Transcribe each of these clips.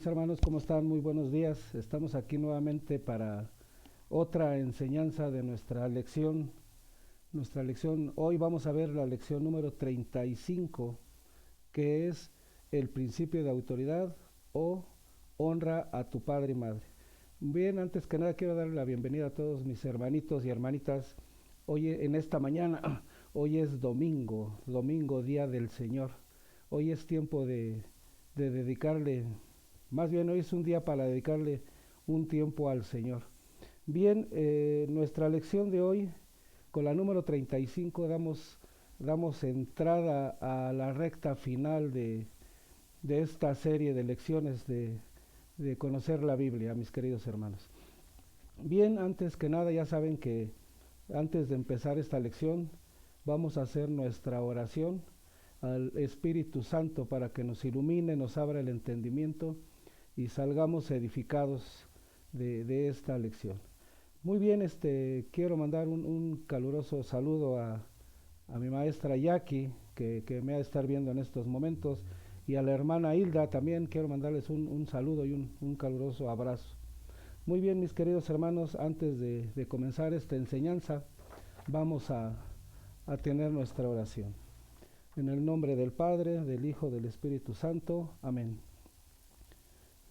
mis hermanos, ¿cómo están? Muy buenos días. Estamos aquí nuevamente para otra enseñanza de nuestra lección. Hoy vamos a ver la lección número 35, que es el principio de autoridad o honra a tu padre y madre. Bien, antes que nada quiero darle la bienvenida a todos mis hermanitos y hermanitas. Hoy en esta mañana, hoy es domingo día del Señor. Hoy es tiempo de dedicarle, más bien hoy es un día para dedicarle un tiempo al Señor. Bien, nuestra lección de hoy, con la número 35, damos entrada a la recta final de esta serie de lecciones de conocer la Biblia, mis queridos hermanos. Bien, antes que nada ya saben que antes de empezar esta lección vamos a hacer nuestra oración al Espíritu Santo para que nos ilumine, nos abra el entendimiento y salgamos edificados de esta lección. Muy bien, quiero mandar un caluroso saludo a mi maestra Jackie, que me ha de estar viendo en estos momentos, y a la hermana Hilda también quiero mandarles un saludo y un caluroso abrazo. Muy bien, mis queridos hermanos, antes de comenzar esta enseñanza, vamos a tener nuestra oración. En el nombre del Padre, del Hijo, del Espíritu Santo. Amén.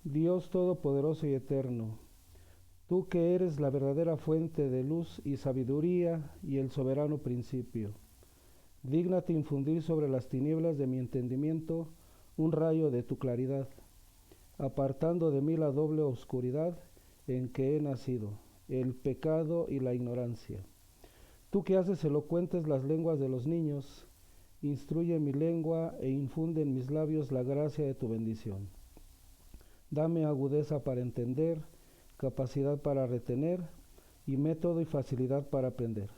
Dios Todopoderoso y Eterno, tú que eres la verdadera fuente de luz y sabiduría y el soberano principio, dígnate infundir sobre las tinieblas de mi entendimiento un rayo de tu claridad, apartando de mí la doble oscuridad en que he nacido, el pecado y la ignorancia. Tú que haces elocuentes las lenguas de los niños, instruye mi lengua e infunde en mis labios la gracia de tu bendición. Dame agudeza para entender, capacidad para retener y método y facilidad para aprender,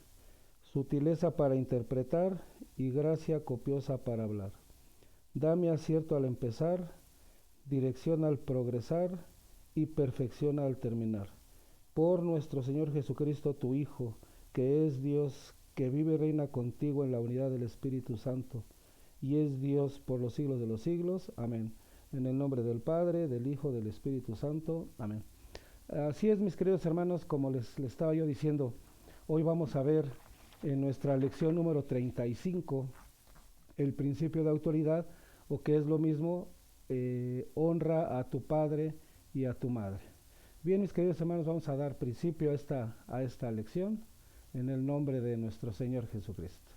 sutileza para interpretar y gracia copiosa para hablar. Dame acierto al empezar, dirección al progresar y perfección al terminar. Por nuestro Señor Jesucristo, tu Hijo, que es Dios, que vive y reina contigo en la unidad del Espíritu Santo, y es Dios por los siglos de los siglos. Amén. En el nombre del Padre, del Hijo, del Espíritu Santo. Amén. Así es, mis queridos hermanos, como les estaba yo diciendo, hoy vamos a ver en nuestra lección número 35 el principio de autoridad, o que es lo mismo, honra a tu padre y a tu madre. Bien, mis queridos hermanos, vamos a dar principio a esta lección en el nombre de nuestro Señor Jesucristo.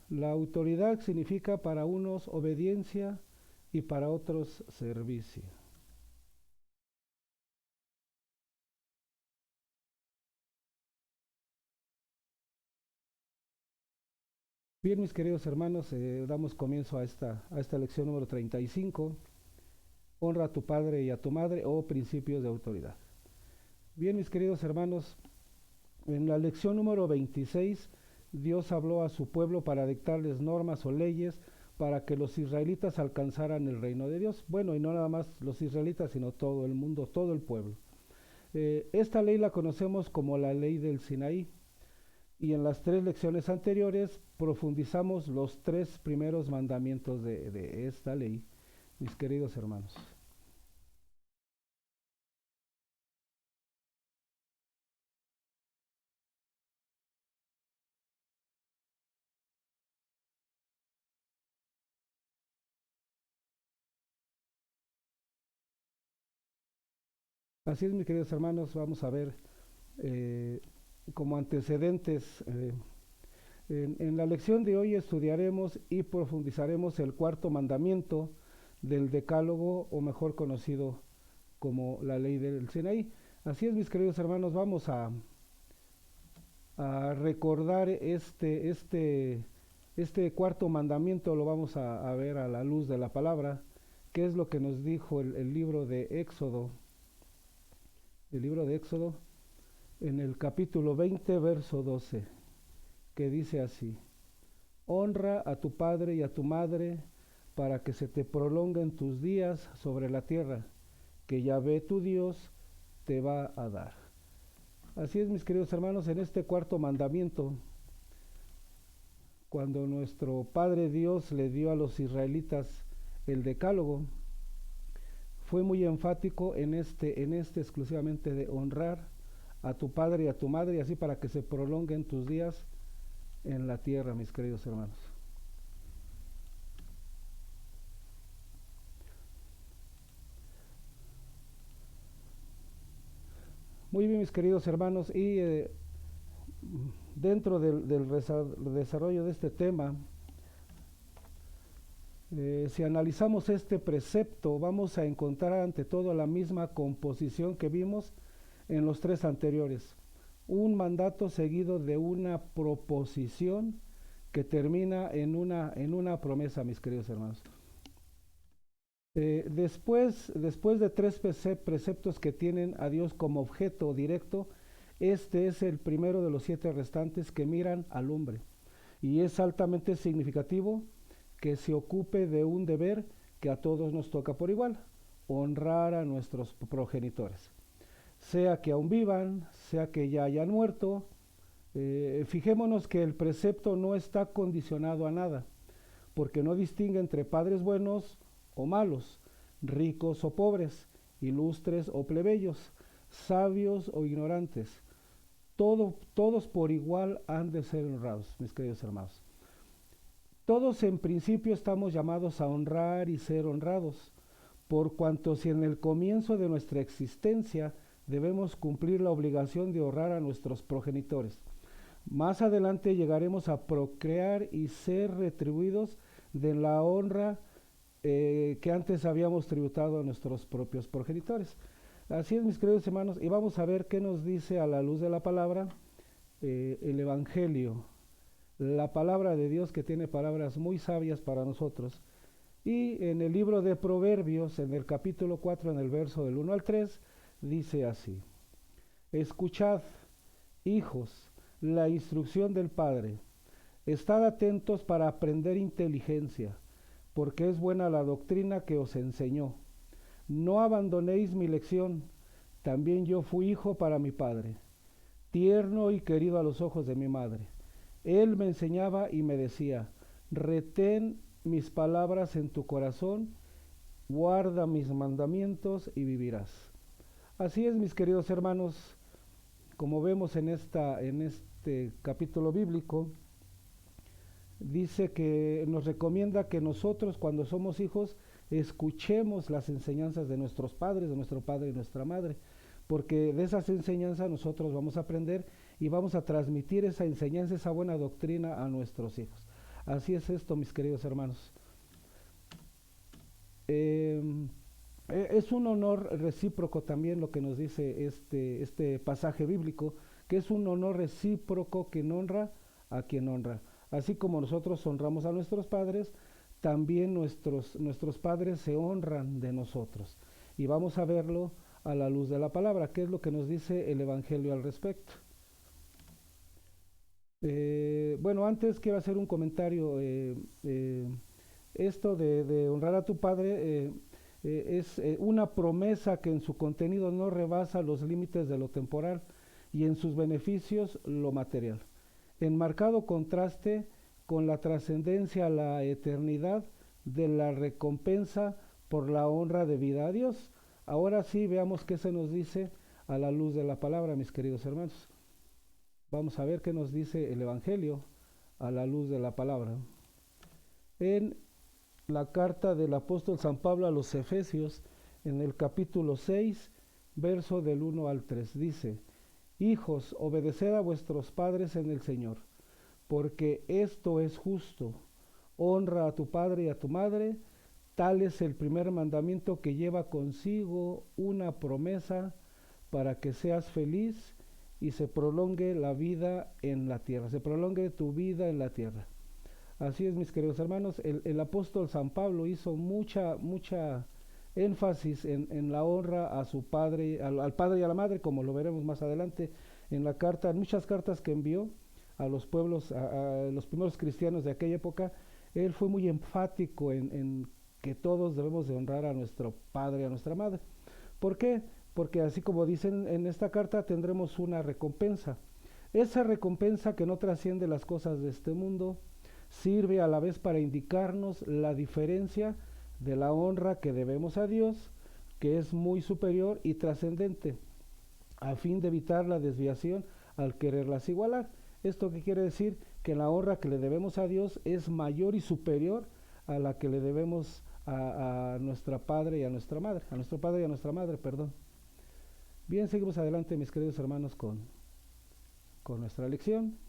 La autoridad significa para unos obediencia y para otros servicio. Bien, mis queridos hermanos, damos comienzo a esta lección número 35, honra a tu padre y a tu madre, o principios de autoridad. Bien, mis queridos hermanos, en la lección número 26, Dios habló a su pueblo para dictarles normas o leyes para que los israelitas alcanzaran el reino de Dios. Bueno, y no nada más los israelitas, sino todo el mundo, todo el pueblo. Esta ley la conocemos como la ley del Sinaí, y en las tres lecciones anteriores profundizamos los tres primeros mandamientos de esta ley, mis queridos hermanos. Así es, mis queridos hermanos, vamos a ver eh, como antecedentes. En la lección de hoy estudiaremos y profundizaremos el cuarto mandamiento del Decálogo, o mejor conocido como la ley del Sinaí. Así es, mis queridos hermanos, vamos a recordar este cuarto mandamiento. Lo vamos a ver a la luz de la palabra, ¿Qué es lo que nos dijo el libro de Éxodo? El libro de Éxodo, en el capítulo 20, verso 12, que dice así: honra a tu padre y a tu madre para que se te prolonguen tus días sobre la tierra, que Yahvé tu Dios te va a dar. Así es, mis queridos hermanos, en este cuarto mandamiento, cuando nuestro Padre Dios le dio a los israelitas el decálogo, fue muy enfático en este exclusivamente de honrar a tu padre y a tu madre, y así para que se prolonguen tus días en la tierra, mis queridos hermanos. Muy bien, mis queridos hermanos, y dentro del desarrollo de este tema, si analizamos este precepto, vamos a encontrar ante todo la misma composición que vimos en los tres anteriores. Un mandato seguido de una proposición que termina en una promesa, mis queridos hermanos. Después de tres preceptos que tienen a Dios como objeto directo, este es el primero de los 7 restantes que miran al hombre. Y es altamente significativo que se ocupe de un deber que a todos nos toca por igual: honrar a nuestros progenitores. Sea que aún vivan, sea que ya hayan muerto. Fijémonos que el precepto no está condicionado a nada, porque no distingue entre padres buenos o malos, ricos o pobres, ilustres o plebeyos, sabios o ignorantes. Todos por igual han de ser honrados, mis queridos hermanos. Todos en principio estamos llamados a honrar y ser honrados, por cuanto si en el comienzo de nuestra existencia debemos cumplir la obligación de honrar a nuestros progenitores, más adelante llegaremos a procrear y ser retribuidos de la honra que antes habíamos tributado a nuestros propios progenitores. Así es, mis queridos hermanos, y vamos a ver qué nos dice a la luz de la palabra el Evangelio, la palabra de Dios, que tiene palabras muy sabias para nosotros. Y en el libro de Proverbios, en el capítulo 4, en el verso del 1 al 3, dice así: escuchad, hijos, la instrucción del Padre, estad atentos para aprender inteligencia, porque es buena la doctrina que os enseñó. No abandonéis mi lección, también yo fui hijo para mi padre, tierno y querido a los ojos de mi madre. Él me enseñaba y me decía: retén mis palabras en tu corazón, guarda mis mandamientos y vivirás. Así es, mis queridos hermanos, como vemos en este capítulo bíblico, dice que nos recomienda que nosotros, cuando somos hijos, escuchemos las enseñanzas de nuestros padres, de nuestro padre y nuestra madre, porque de esas enseñanzas nosotros vamos a aprender y vamos a transmitir esa enseñanza, esa buena doctrina a nuestros hijos. Así es esto, mis queridos hermanos. Es un honor recíproco también lo que nos dice este pasaje bíblico, que es un honor recíproco quien honra a quien honra. Así como nosotros honramos a nuestros padres, también nuestros padres se honran de nosotros. Y vamos a verlo a la luz de la palabra, que es lo que nos dice el Evangelio al respecto. Bueno, antes quiero hacer un comentario. Esto de honrar a tu padre es una promesa que en su contenido no rebasa los límites de lo temporal y en sus beneficios lo material, en marcado contraste con la trascendencia a la eternidad de la recompensa por la honra debida a Dios. Ahora sí, veamos qué se nos dice a la luz de la palabra, mis queridos hermanos. Vamos a ver qué nos dice el Evangelio a la luz de la palabra. En la carta del apóstol San Pablo a los Efesios, en el capítulo 6, verso del 1 al 3, dice: hijos, obedeced a vuestros padres en el Señor, porque esto es justo. Honra a tu padre y a tu madre. Tal es el primer mandamiento, que lleva consigo una promesa para que seas feliz y se prolongue la vida en la tierra, se prolongue tu vida en la tierra. Así es, mis queridos hermanos, el apóstol San Pablo hizo mucha énfasis en la honra a su padre, al padre y a la madre, como lo veremos más adelante en la carta, en muchas cartas que envió a los pueblos, a los primeros cristianos de aquella época. Él fue muy enfático en que todos debemos de honrar a nuestro padre y a nuestra madre. ¿Por qué? Porque así como dicen en esta carta, tendremos una recompensa. Esa recompensa que no trasciende las cosas de este mundo, sirve a la vez para indicarnos la diferencia de la honra que debemos a Dios, que es muy superior y trascendente, a fin de evitar la desviación al quererlas igualar. ¿Esto qué quiere decir? Que la honra que le debemos a Dios es mayor y superior a la que le debemos a nuestra padre y a nuestra madre, a nuestro padre y a nuestra madre, perdón. Bien, seguimos adelante, mis queridos hermanos, con nuestra lección.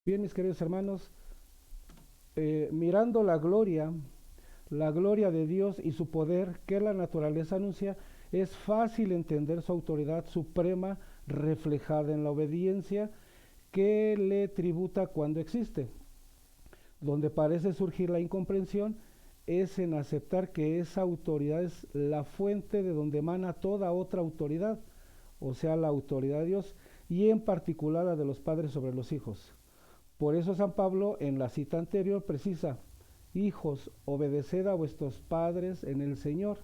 Bien, mis queridos hermanos, mirando la gloria de Dios y su poder que la naturaleza anuncia, es fácil entender su autoridad suprema reflejada en la obediencia que le tributa cuando existe. Donde parece surgir la incomprensión es en aceptar que esa autoridad es la fuente de donde emana toda otra autoridad, o sea, la autoridad de Dios, y en particular la de los padres sobre los hijos. Por eso San Pablo en la cita anterior precisa: hijos, obedeced a vuestros padres en el Señor,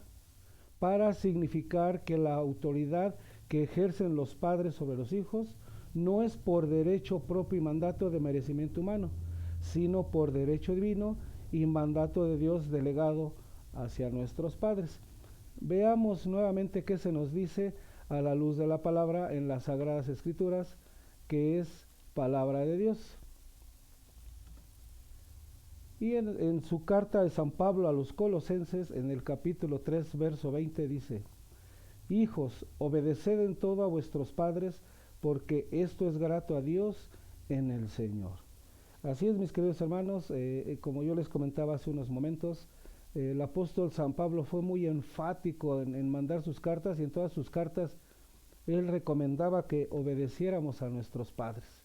para significar que la autoridad que ejercen los padres sobre los hijos no es por derecho propio y mandato de merecimiento humano, sino por derecho divino y mandato de Dios delegado hacia nuestros padres. Veamos nuevamente qué se nos dice a la luz de la palabra en las Sagradas Escrituras, que es palabra de Dios. Y en su carta de San Pablo a los Colosenses, en el capítulo 3, verso 20, dice: hijos, obedeced en todo a vuestros padres, porque esto es grato a Dios en el Señor. Así es, mis queridos hermanos, como yo les comentaba hace unos momentos, el apóstol San Pablo fue muy enfático en mandar sus cartas, y en todas sus cartas él recomendaba que obedeciéramos a nuestros padres,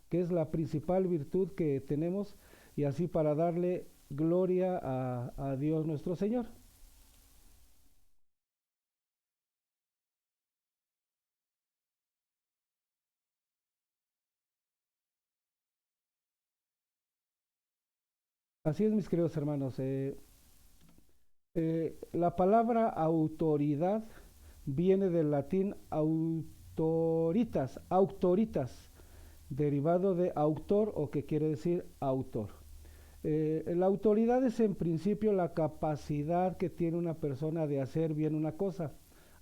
que es la principal virtud que tenemos, y así para darle gloria a Dios nuestro Señor. Así es, mis queridos hermanos. La palabra autoridad viene del latín autoritas, derivado de autor, o que quiere decir autor. La autoridad es en principio la capacidad que tiene una persona de hacer bien una cosa,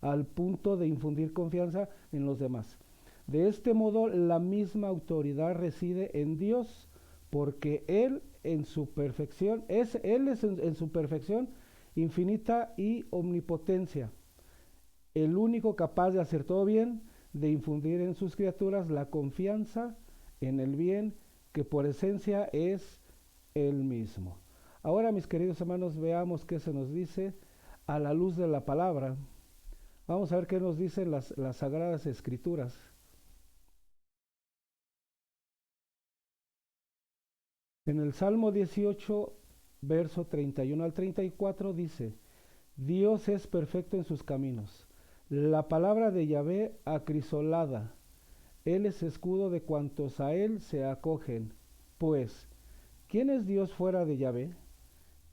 al punto de infundir confianza en los demás. De este modo, la misma autoridad reside en Dios, porque Él en su perfección, Él es en su perfección infinita y omnipotencia, el único capaz de hacer todo bien, de infundir en sus criaturas la confianza en el bien, que por esencia es Él mismo. Ahora, mis queridos hermanos, veamos qué se nos dice a la luz de la palabra. Vamos a ver qué nos dicen las Sagradas Escrituras. En el Salmo 18, verso 31 al 34 dice: Dios es perfecto en sus caminos. La palabra de Yahvé acrisolada. Él es escudo de cuantos a él se acogen. Pues, ¿quién es Dios fuera de Yahvé?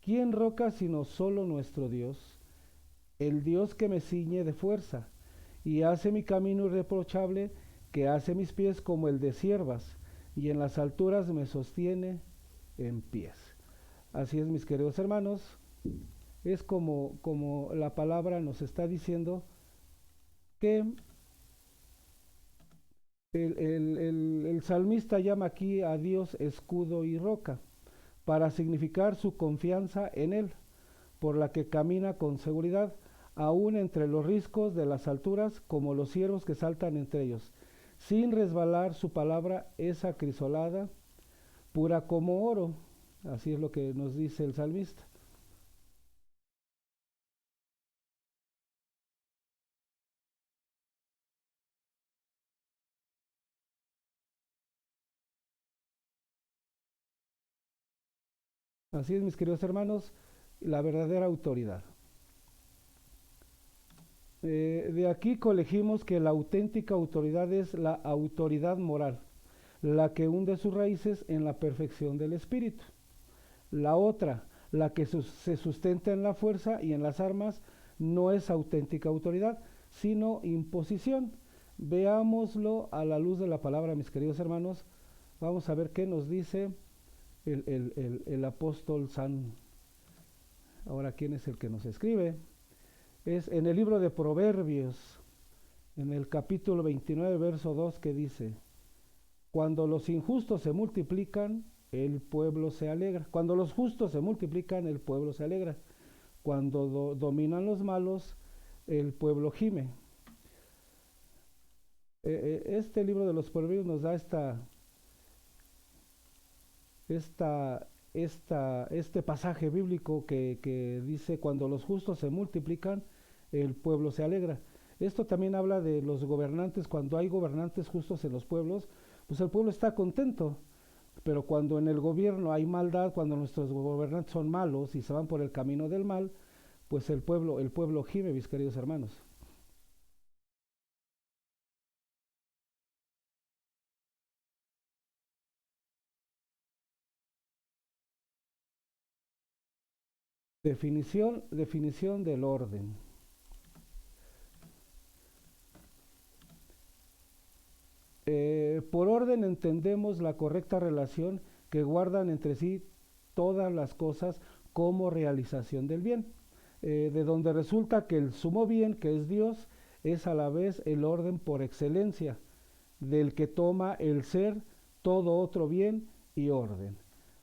¿Quién roca sino solo nuestro Dios? El Dios que me ciñe de fuerza y hace mi camino irreprochable, que hace mis pies como el de ciervas, y en las alturas me sostiene en pies. Así es, mis queridos hermanos, es como la palabra nos está diciendo que el salmista llama aquí a Dios escudo y roca, para significar su confianza en Él, por la que camina con seguridad, aún entre los riscos de las alturas, como los ciervos que saltan entre ellos. Sin resbalar, su palabra es acrisolada, pura como oro. Así es lo que nos dice el salmista. Así es, mis queridos hermanos, la verdadera autoridad. De aquí colegimos que la auténtica autoridad es la autoridad moral, la que hunde sus raíces en la perfección del espíritu. La otra, la que se sustenta en la fuerza y en las armas, no es auténtica autoridad, sino imposición. Veámoslo a la luz de la palabra, mis queridos hermanos. Vamos a ver qué nos dice el apóstol San. Ahora, ¿quién es el que nos escribe? Es en el libro de Proverbios, en el capítulo 29, verso 2, que dice: cuando los injustos se multiplican, el pueblo se alegra. Cuando los justos se multiplican, el pueblo se alegra. Cuando dominan los malos, el pueblo gime. Este libro de los Proverbios nos da este pasaje bíblico que dice: cuando los justos se multiplican, el pueblo se alegra. Esto también habla de los gobernantes. Cuando hay gobernantes justos en los pueblos, pues el pueblo está contento. Pero cuando en el gobierno hay maldad, cuando nuestros gobernantes son malos y se van por el camino del mal, pues el pueblo gime, mis queridos hermanos. Definición del orden. Por orden entendemos la correcta relación que guardan entre sí todas las cosas como realización del bien, de donde resulta que el sumo bien, que es Dios, es a la vez el orden por excelencia, del que toma el ser todo otro bien y orden.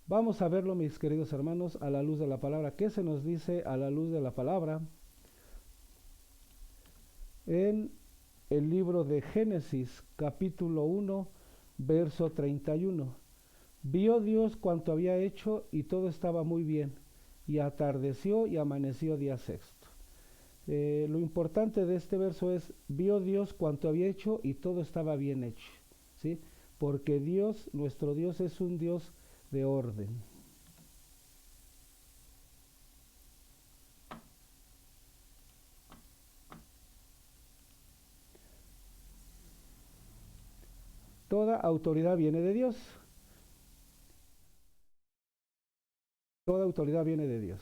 Vamos a verlo, mis queridos hermanos, a la luz de la palabra. ¿Qué se nos dice a la luz de la palabra? En el libro de Génesis, capítulo 1, verso 31. Vio Dios cuanto había hecho y todo estaba muy bien, y atardeció y amaneció día sexto. Lo importante de este verso es: vio Dios cuanto había hecho y todo estaba bien hecho, ¿sí? Porque Dios, nuestro Dios, es un Dios de orden. Toda autoridad viene de Dios. Toda autoridad viene de Dios.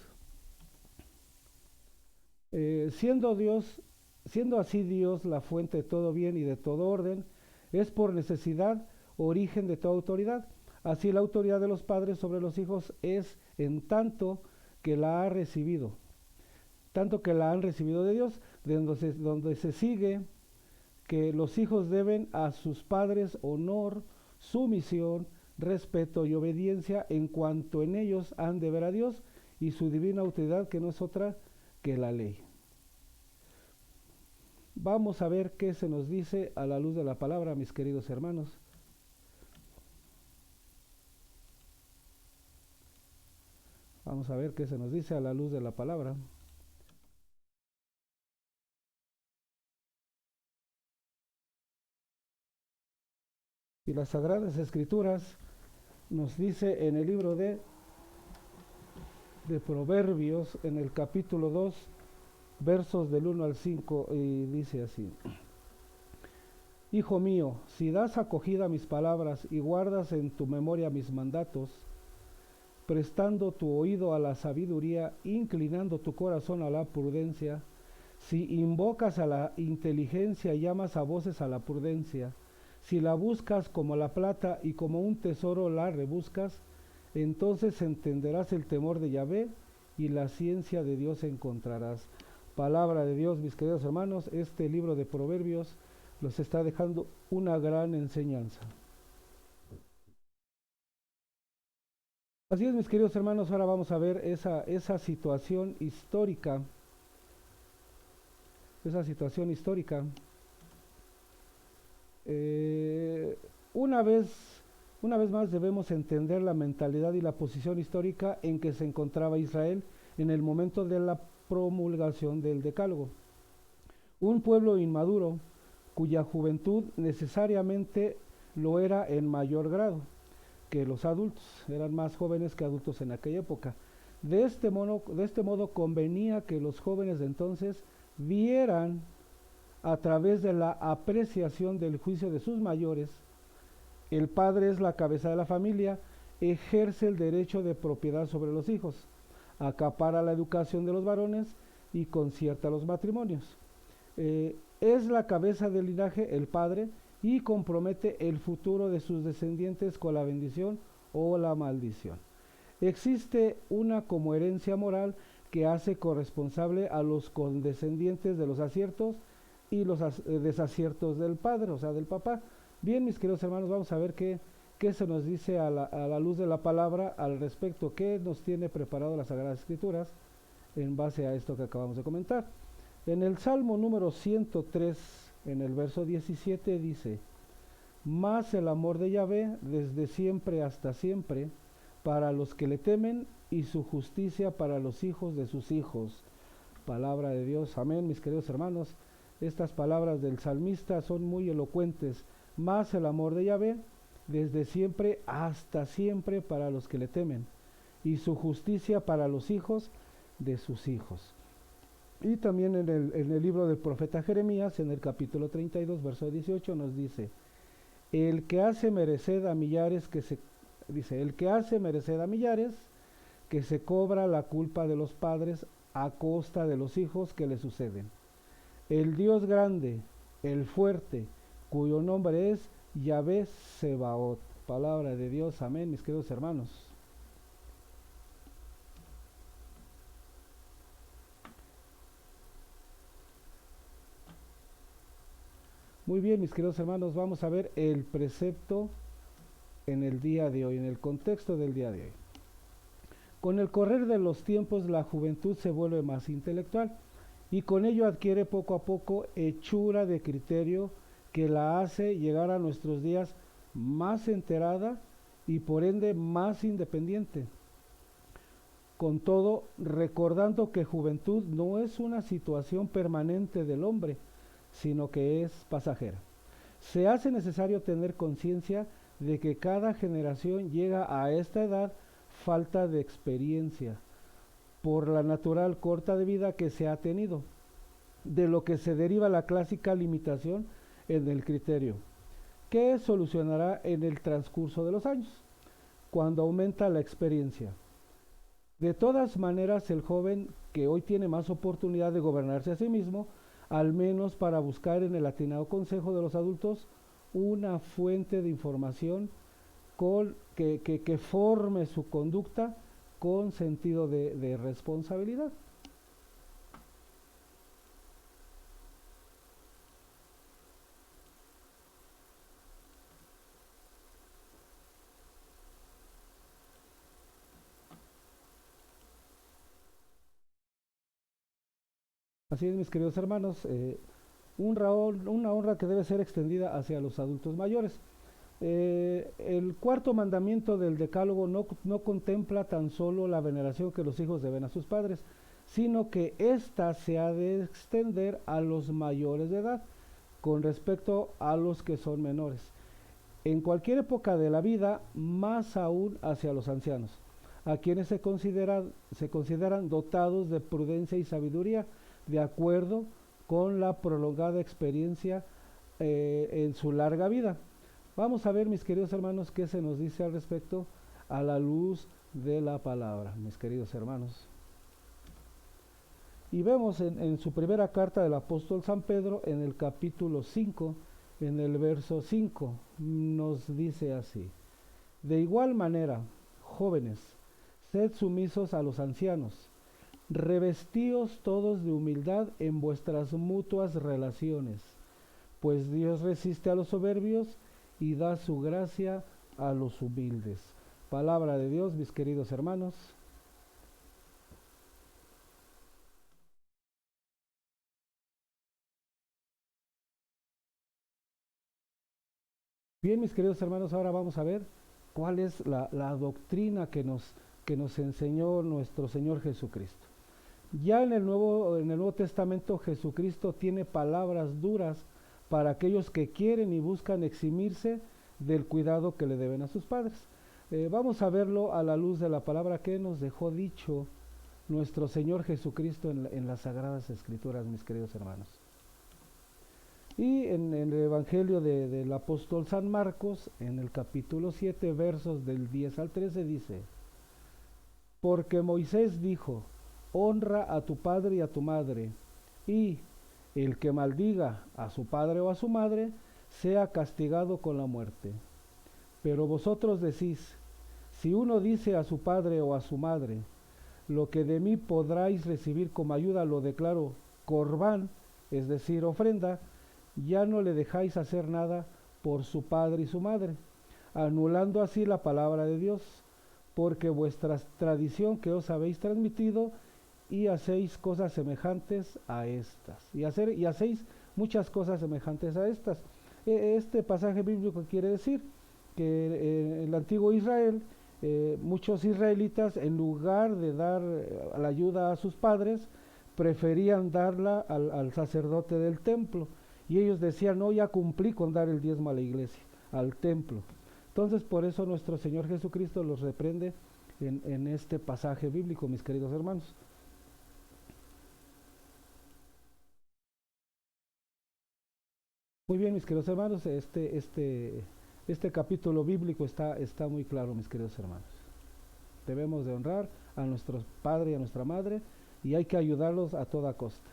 Siendo Dios, siendo así Dios la fuente de todo bien y de todo orden, es por necesidad origen de toda autoridad. Así la autoridad de los padres sobre los hijos es en tanto que la ha recibido, tanto que la han recibido de Dios, donde se sigue que los hijos deben a sus padres honor, sumisión, respeto y obediencia en cuanto en ellos han de ver a Dios y su divina autoridad, que no es otra que la ley. Vamos a ver qué se nos dice a la luz de la palabra, mis queridos hermanos. Vamos a ver qué se nos dice a la luz de la palabra. Y las Sagradas Escrituras nos dice en el libro de Proverbios, en el capítulo 2, versos del 1 al 5, y dice así: Hijo mío, si das acogida a mis palabras y guardas en tu memoria mis mandatos, prestando tu oído a la sabiduría, inclinando tu corazón a la prudencia, si invocas a la inteligencia y llamas a voces a la prudencia, si la buscas como la plata y como un tesoro la rebuscas, entonces entenderás el temor de Yahvé y la ciencia de Dios encontrarás. Palabra de Dios, mis queridos hermanos. Este libro de Proverbios nos está dejando una gran enseñanza. Así es, mis queridos hermanos, ahora vamos a ver esa situación histórica. Esa situación histórica. Una vez más debemos entender la mentalidad y la posición histórica en que se encontraba Israel en el momento de la promulgación del Decálogo. Un pueblo inmaduro, cuya juventud necesariamente lo era en mayor grado. que los adultos, eran más jóvenes que adultos en aquella época. De este modo convenía que los jóvenes de entonces vieran a través de la apreciación del juicio de sus mayores. El padre es la cabeza de la familia, ejerce el derecho de propiedad sobre los hijos, acapara la educación de los varones y concierta los matrimonios. Es la cabeza del linaje, el padre, y compromete el futuro de sus descendientes con la bendición o la maldición. Existe una como herencia moral que hace corresponsable a los condescendientes de los aciertos y los desaciertos del padre, o sea, del papá. Bien, mis queridos hermanos, vamos a ver qué se nos dice a la luz de la palabra al respecto, qué nos tiene preparado las Sagradas Escrituras en base a esto que acabamos de comentar. En el Salmo número 103, en el verso 17 dice: más el amor de Yahvé desde siempre hasta siempre para los que le temen, y su justicia para los hijos de sus hijos. Palabra de Dios. Amén, mis queridos hermanos. Estas palabras del salmista son muy elocuentes. Más el amor de Yahvé desde siempre hasta siempre para los que le temen, y su justicia para los hijos de sus hijos. Y también en el libro del profeta Jeremías, en el capítulo 32, verso 18, nos dice: el que hace merecer a millares el que hace merecer a millares, que se cobra la culpa de los padres a costa de los hijos que le suceden. El Dios grande, el fuerte, cuyo nombre es Yahvé Sebaot. Palabra de Dios. Amén, mis queridos hermanos. Muy bien, mis queridos hermanos, vamos a ver el precepto en el día de hoy, en el contexto del día de hoy. Con el correr de los tiempos, la juventud se vuelve más intelectual y con ello adquiere poco a poco hechura de criterio que la hace llegar a nuestros días más enterada y por ende más independiente. Con todo, recordando que juventud no es una situación permanente del hombre, sino que es pasajera. Se hace necesario tener conciencia de que cada generación llega a esta edad falta de experiencia, por la natural corta de vida que se ha tenido, de lo que se deriva la clásica limitación en el criterio, que solucionará en el transcurso de los años, cuando aumenta la experiencia. De todas maneras, el joven que hoy tiene más oportunidad de gobernarse a sí mismo, al menos para buscar en el atinado consejo de los adultos una fuente de información que forme su conducta con sentido de responsabilidad. Así es, mis queridos hermanos, una honra que debe ser extendida hacia los adultos mayores. El cuarto mandamiento del Decálogo no contempla tan solo la veneración que los hijos deben a sus padres, sino que ésta se ha de extender a los mayores de edad, con respecto a los que son menores. En cualquier época de la vida, más aún hacia los ancianos, a quienes se consideran dotados de prudencia y sabiduría, de acuerdo con la prolongada experiencia en su larga vida. Vamos a ver, mis queridos hermanos, qué se nos dice al respecto a la luz de la palabra, mis queridos hermanos. Y vemos en su primera carta del apóstol San Pedro, en el capítulo 5, en el verso 5, nos dice así: de igual manera, jóvenes, sed sumisos a los ancianos, revestíos todos de humildad en vuestras mutuas relaciones, pues Dios resiste a los soberbios y da su gracia a los humildes. Palabra de Dios, mis queridos hermanos. Bien, mis queridos hermanos, ahora vamos a ver cuál es la doctrina que nos enseñó nuestro Señor Jesucristo. Ya en el Nuevo Testamento, Jesucristo tiene palabras duras para aquellos que quieren y buscan eximirse del cuidado que le deben a sus padres. Vamos a verlo a la luz de la palabra que nos dejó dicho nuestro Señor Jesucristo en las Sagradas Escrituras, mis queridos hermanos. Y en el Evangelio del apóstol San Marcos, en el capítulo 7, versos del 10 al 13, dice: Porque Moisés dijo, honra a tu padre y a tu madre, y el que maldiga a su padre o a su madre, sea castigado con la muerte. Pero vosotros decís, si uno dice a su padre o a su madre, lo que de mí podráis recibir como ayuda lo declaro corbán, es decir, ofrenda, ya no le dejáis hacer nada por su padre y su madre, anulando así la palabra de Dios, porque vuestra tradición que os habéis transmitido y hacéis cosas semejantes a estas, y hacéis muchas cosas semejantes a estas. Este pasaje bíblico quiere decir que en el antiguo Israel, muchos israelitas, en lugar de dar la ayuda a sus padres, preferían darla al sacerdote del templo. Y ellos decían, no, ya cumplí con dar el diezmo a la iglesia, al templo. Entonces, por eso nuestro Señor Jesucristo los reprende en este pasaje bíblico, mis queridos hermanos. Muy bien, mis queridos hermanos, este capítulo bíblico está muy claro, mis queridos hermanos. Debemos de honrar a nuestro padre y a nuestra madre, y hay que ayudarlos a toda costa.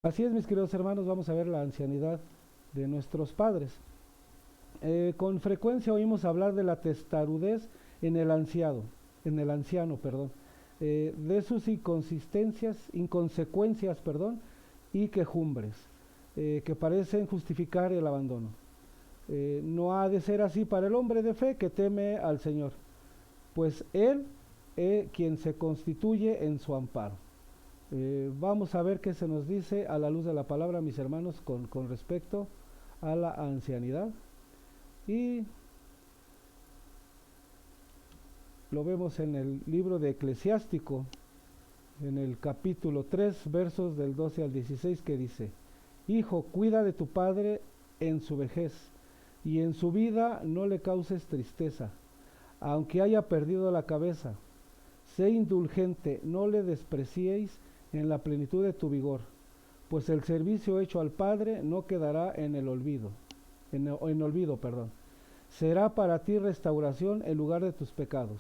Así es, mis queridos hermanos, vamos a ver la ancianidad de nuestros padres. Con frecuencia oímos hablar de la testarudez en el anciano, perdón, de sus inconsecuencias, perdón, y quejumbres, que parecen justificar el abandono. No ha de ser así para el hombre de fe que teme al Señor, pues Él es quien se constituye en su amparo. Vamos a ver qué se nos dice a la luz de la palabra, mis hermanos, con respecto a la ancianidad. Y lo vemos en el libro de Eclesiástico, en el capítulo 3, versos del 12 al 16, que dice: Hijo, cuida de tu padre en su vejez, y en su vida no le causes tristeza, aunque haya perdido la cabeza. Sé indulgente, no le despreciéis en la plenitud de tu vigor, pues el servicio hecho al Padre no quedará en el olvido, en olvido, perdón. Será para ti restauración en lugar de tus pecados.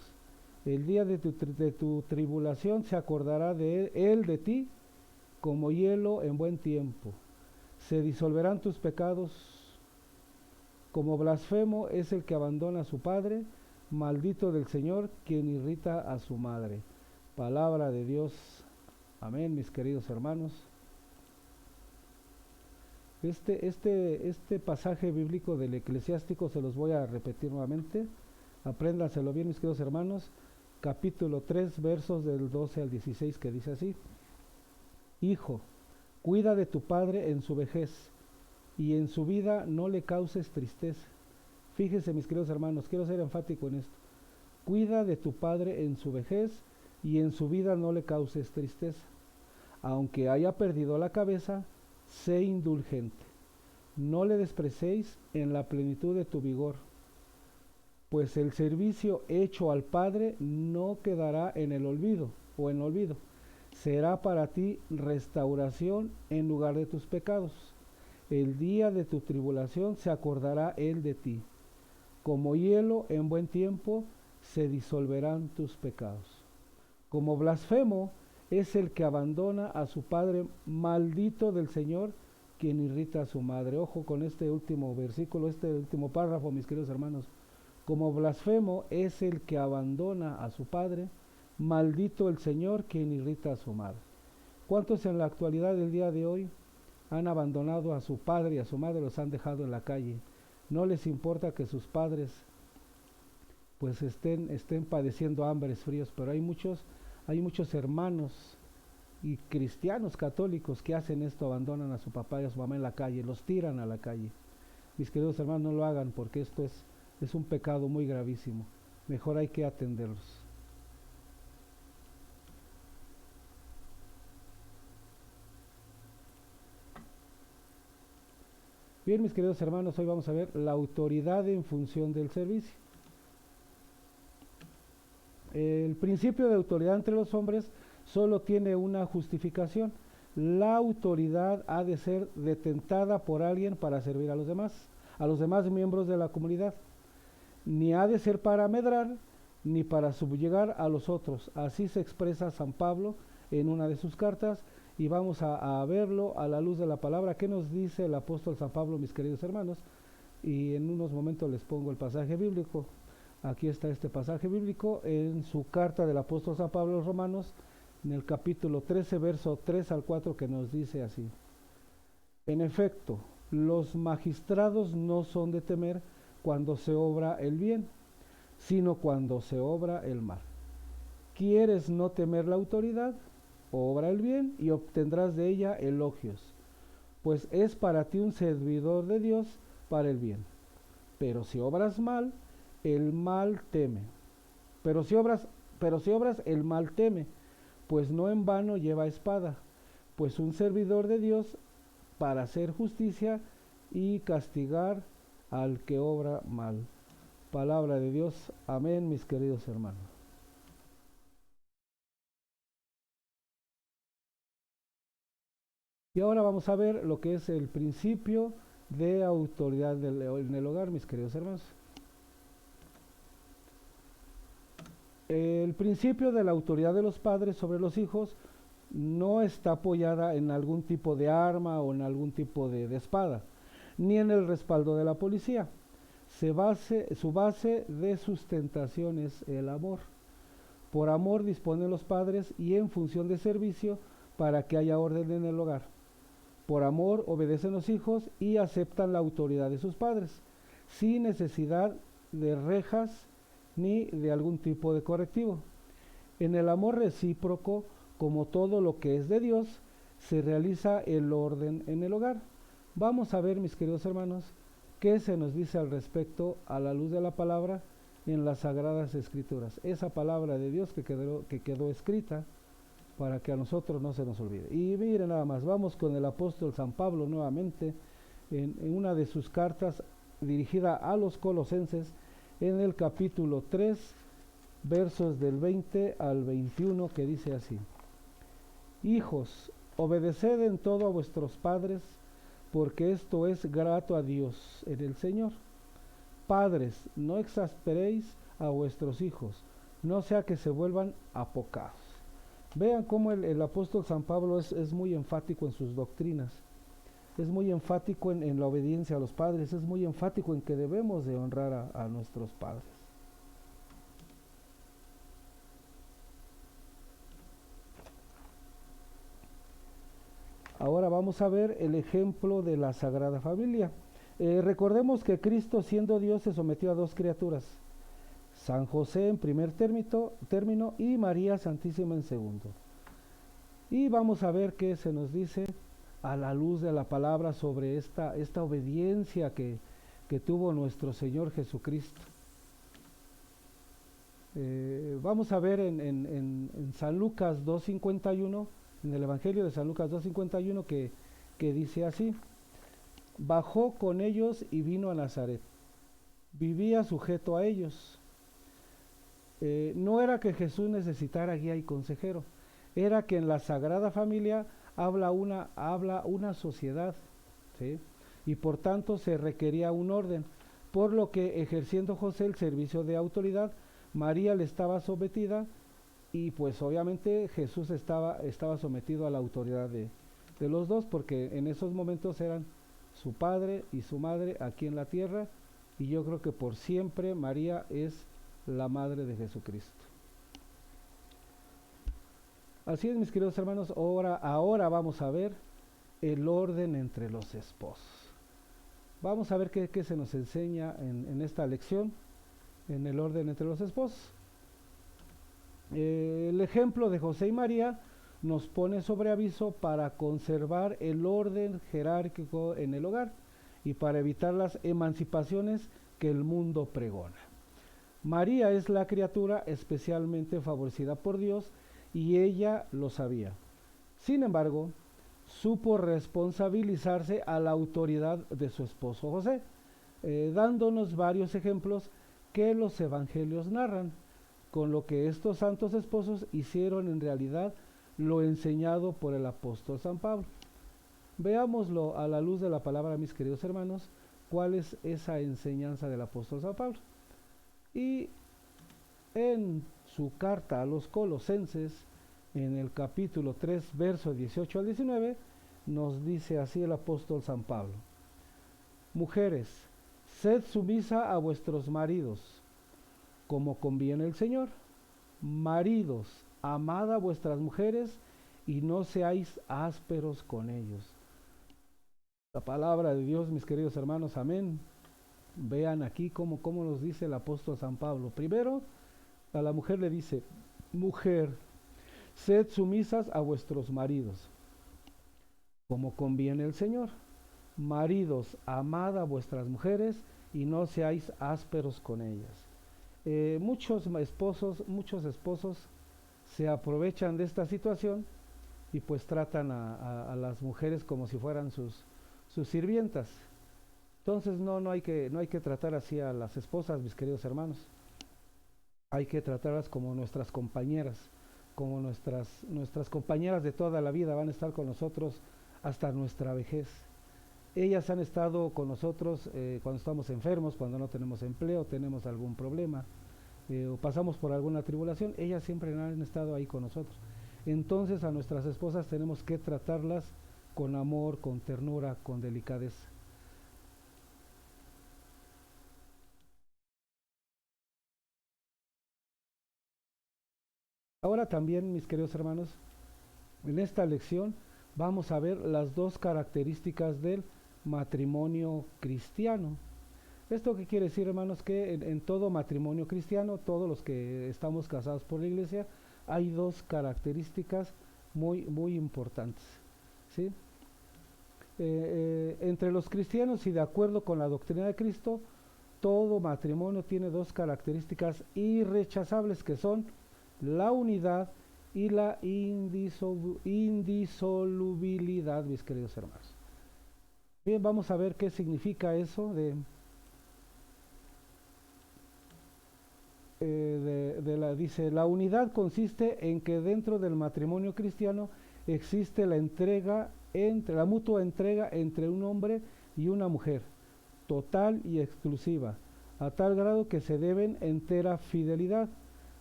El día de tu tribulación se acordará de él de ti como hielo en buen tiempo. Se disolverán tus pecados. Como blasfemo es el que abandona a su padre, maldito del Señor quien irrita a su madre. Palabra de Dios. Amén, mis queridos hermanos. Este pasaje bíblico del Eclesiástico se los voy a repetir nuevamente. Apréndanselo bien, mis queridos hermanos. Capítulo 3, versos del 12 al 16, que dice así: Hijo, cuida de tu padre en su vejez, y en su vida no le causes tristeza. Fíjense, mis queridos hermanos, quiero ser enfático en esto. Cuida de tu padre en su vejez, y en su vida no le causes tristeza. Aunque haya perdido la cabeza, sé indulgente. No le despreciéis en la plenitud de tu vigor, pues el servicio hecho al Padre no quedará en el olvido o en olvido. Será para ti restauración en lugar de tus pecados. El día de tu tribulación se acordará Él de ti. Como hielo en buen tiempo se disolverán tus pecados. Como blasfemo es el que abandona a su padre, maldito del Señor quien irrita a su madre. Ojo con este último versículo, este último párrafo, mis queridos hermanos. Como blasfemo es el que abandona a su padre, maldito el Señor quien irrita a su madre. ¿Cuántos en la actualidad del día de hoy han abandonado a su padre y a su madre, los han dejado en la calle? No les importa que sus padres pues estén padeciendo hambres, fríos, pero hay muchos hermanos y cristianos católicos que hacen esto, abandonan a su papá y a su mamá en la calle, los tiran a la calle. Mis queridos hermanos, no lo hagan, porque esto es un pecado muy gravísimo. Mejor hay que atenderlos. Bien, mis queridos hermanos, hoy vamos a ver la autoridad en función del servicio. El principio de autoridad entre los hombres solo tiene una justificación. La autoridad ha de ser detentada por alguien para servir a los demás miembros de la comunidad. Ni ha de ser para amedrar, ni para subyugar a los otros. Así se expresa San Pablo en una de sus cartas, y vamos a verlo a la luz de la palabra. ¿Qué nos dice el apóstol San Pablo, mis queridos hermanos? Y en unos momentos les pongo el pasaje bíblico. Aquí está este pasaje bíblico en su carta del apóstol San Pablo a los Romanos, en el capítulo 13, verso 3 al 4, que nos dice así: en efecto, los magistrados no son de temer cuando se obra el bien, sino cuando se obra el mal. ¿Quieres no temer la autoridad? Obra el bien y obtendrás de ella elogios, pues es para ti un servidor de Dios para el bien. Pero si obras mal, el mal teme. Pero si obras el mal teme, pues no en vano lleva espada, pues un servidor de Dios para hacer justicia y castigar al que obra mal. Palabra de Dios. Amén, mis queridos hermanos. Y ahora vamos a ver lo que es el principio de autoridad en el hogar, mis queridos hermanos. El principio de la autoridad de los padres sobre los hijos no está apoyada en algún tipo de arma o en algún tipo de espada, ni en el respaldo de la policía. Su base de sustentación es el amor. Por amor disponen los padres y en función de servicio para que haya orden en el hogar. Por amor obedecen los hijos y aceptan la autoridad de sus padres, sin necesidad de rejas ni de algún tipo de correctivo. En el amor recíproco, como todo lo que es de Dios, se realiza el orden en el hogar. Vamos a ver, mis queridos hermanos, qué se nos dice al respecto a la luz de la palabra en las Sagradas Escrituras. Esa palabra de Dios que quedó escrita para que a nosotros no se nos olvide. Y miren nada más, vamos con el apóstol San Pablo nuevamente en una de sus cartas dirigida a los colosenses, en el capítulo 3, versos del 20 al 21, que dice así: hijos, obedeced en todo a vuestros padres, porque esto es grato a Dios en el Señor. Padres, no exasperéis a vuestros hijos, no sea que se vuelvan apocados. Vean cómo el apóstol San Pablo es muy enfático en sus doctrinas, es muy enfático en la obediencia a los padres, es muy enfático en que debemos de honrar a nuestros padres. Ahora vamos a ver el ejemplo de la Sagrada Familia. Recordemos que Cristo, siendo Dios, se sometió a dos criaturas: San José en primer término y María Santísima en segundo. Y vamos a ver qué se nos dice a la luz de la palabra sobre esta obediencia que tuvo nuestro Señor Jesucristo. Vamos a ver en San Lucas 2:51, en el Evangelio de San Lucas 2:51, que dice así: bajó con ellos y vino a Nazaret, vivía sujeto a ellos. No era que Jesús necesitara guía y consejero, era que en la Sagrada Familia habla una sociedad, ¿sí? Y por tanto se requería un orden, por lo que ejerciendo José el servicio de autoridad, María le estaba sometida, y pues obviamente Jesús estaba sometido a la autoridad de los dos, porque en esos momentos eran su padre y su madre aquí en la tierra, y yo creo que por siempre María es la madre de Jesucristo. Así es, mis queridos hermanos, ahora vamos a ver el orden entre los esposos. Vamos a ver qué se nos enseña en esta lección, en el orden entre los esposos. El ejemplo de José y María nos pone sobre aviso para conservar el orden jerárquico en el hogar y para evitar las emancipaciones que el mundo pregona. María es la criatura especialmente favorecida por Dios y ella lo sabía. Sin embargo, supo responsabilizarse a la autoridad de su esposo José, dándonos varios ejemplos que los evangelios narran, con lo que estos santos esposos hicieron en realidad lo enseñado por el apóstol San Pablo. Veámoslo a la luz de la palabra, mis queridos hermanos, cuál es esa enseñanza del apóstol San Pablo. Y en su carta a los Colosenses, en el capítulo 3, versos 18 al 19, nos dice así el apóstol San Pablo: mujeres, sed sumisa a vuestros maridos, como conviene el Señor. Maridos, amad a vuestras mujeres y no seáis ásperos con ellos. La palabra de Dios, mis queridos hermanos, amén. Vean aquí cómo nos dice el apóstol San Pablo. Primero, a la mujer le dice: mujer, sed sumisas a vuestros maridos, como conviene el Señor. Maridos, amad a vuestras mujeres y no seáis ásperos con ellas. Muchos esposos se aprovechan de esta situación y pues tratan a las mujeres como si fueran sus sirvientas. Entonces no hay que tratar así a las esposas, mis queridos hermanos. Hay que tratarlas como nuestras compañeras, como nuestras compañeras de toda la vida. Van a estar con nosotros hasta nuestra vejez. Ellas han estado con nosotros cuando estamos enfermos, cuando no tenemos empleo, tenemos algún problema, o pasamos por alguna tribulación. Ellas siempre han estado ahí con nosotros. Entonces a nuestras esposas tenemos que tratarlas con amor, con ternura, con delicadeza. Ahora también, mis queridos hermanos, en esta lección vamos a ver las dos características del matrimonio cristiano. ¿Esto qué quiere decir, hermanos? Que en todo matrimonio cristiano, todos los que estamos casados por la iglesia, hay dos características muy importantes, ¿sí? Entre los cristianos y de acuerdo con la doctrina de Cristo, todo matrimonio tiene dos características irrechazables, que son la unidad y la indisolubilidad, mis queridos hermanos. Bien, vamos a ver qué significa eso dice: la unidad consiste en que dentro del matrimonio cristiano existe la mutua entrega entre un hombre y una mujer, total y exclusiva, a tal grado que se deben entera fidelidad,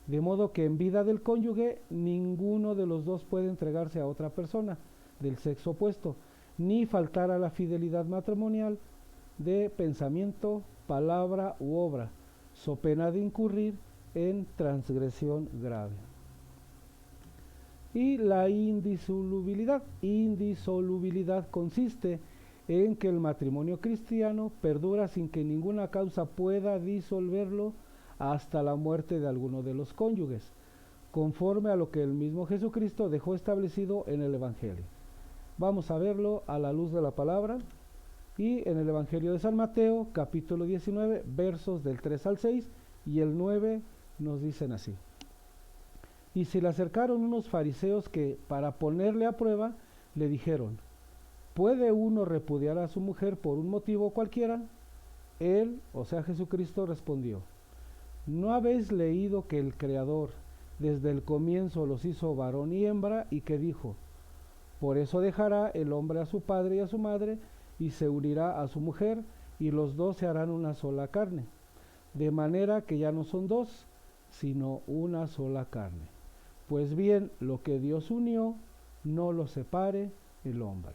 de modo que en vida del cónyuge ninguno de los dos puede entregarse a otra persona del sexo opuesto, ni faltar a la fidelidad matrimonial de pensamiento, palabra u obra, so pena de incurrir en transgresión grave. Y la indisolubilidad consiste en que el matrimonio cristiano perdura sin que ninguna causa pueda disolverlo hasta la muerte de alguno de los cónyuges, conforme a lo que el mismo Jesucristo dejó establecido en el Evangelio. Vamos a verlo a la luz de la palabra. Y en el Evangelio de San Mateo, capítulo 19, versos del 3 al 6 y el 9 nos dicen así: y se le acercaron unos fariseos que, para ponerle a prueba, le dijeron: ¿puede uno repudiar a su mujer por un motivo cualquiera? Él, o sea Jesucristo, respondió: ¿no habéis leído que el Creador desde el comienzo los hizo varón y hembra, y que dijo: por eso dejará el hombre a su padre y a su madre, y se unirá a su mujer, y los dos se harán una sola carne? De manera que ya no son dos, sino una sola carne. Pues bien, lo que Dios unió, no lo separe el hombre.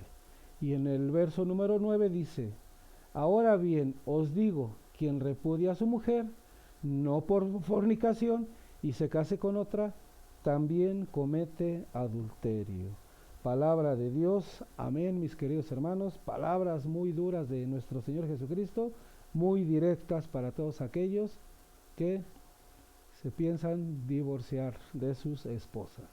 Y en el verso número 9 dice: ahora bien, os digo, quien repudia a su mujer, no por fornicación, y se case con otra, también comete adulterio. Palabra de Dios, amén, mis queridos hermanos. Palabras muy duras de nuestro Señor Jesucristo, muy directas para todos aquellos que se piensan divorciar de sus esposas.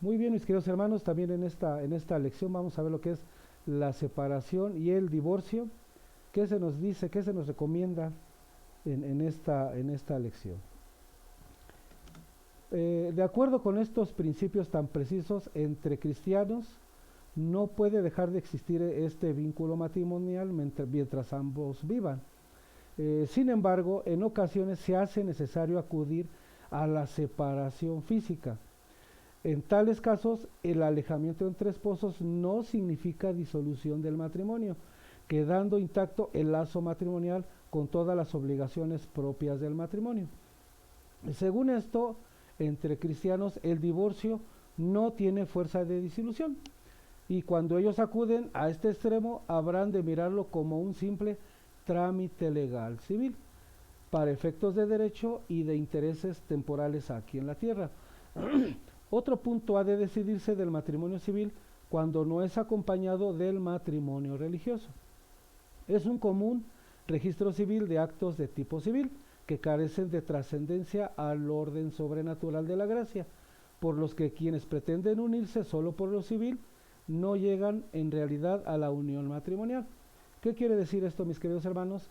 Muy bien, mis queridos hermanos, también en esta lección vamos a ver lo que es la separación y el divorcio. ¿Qué se nos dice, qué se nos recomienda en esta lección? De acuerdo con estos principios tan precisos, entre cristianos no puede dejar de existir este vínculo matrimonial mientras ambos vivan. Sin embargo, en ocasiones se hace necesario acudir a la separación física. En tales casos, el alejamiento entre esposos no significa disolución del matrimonio, quedando intacto el lazo matrimonial con todas las obligaciones propias del matrimonio. Según esto, entre cristianos el divorcio no tiene fuerza de disolución, y cuando ellos acuden a este extremo habrán de mirarlo como un simple trámite legal civil para efectos de derecho y de intereses temporales aquí en la tierra. Otro punto ha de decidirse del matrimonio civil cuando no es acompañado del matrimonio religioso. Es un común registro civil de actos de tipo civil que carecen de trascendencia al orden sobrenatural de la gracia, por los que quienes pretenden unirse solo por lo civil no llegan en realidad a la unión matrimonial. ¿Qué quiere decir esto, mis queridos hermanos?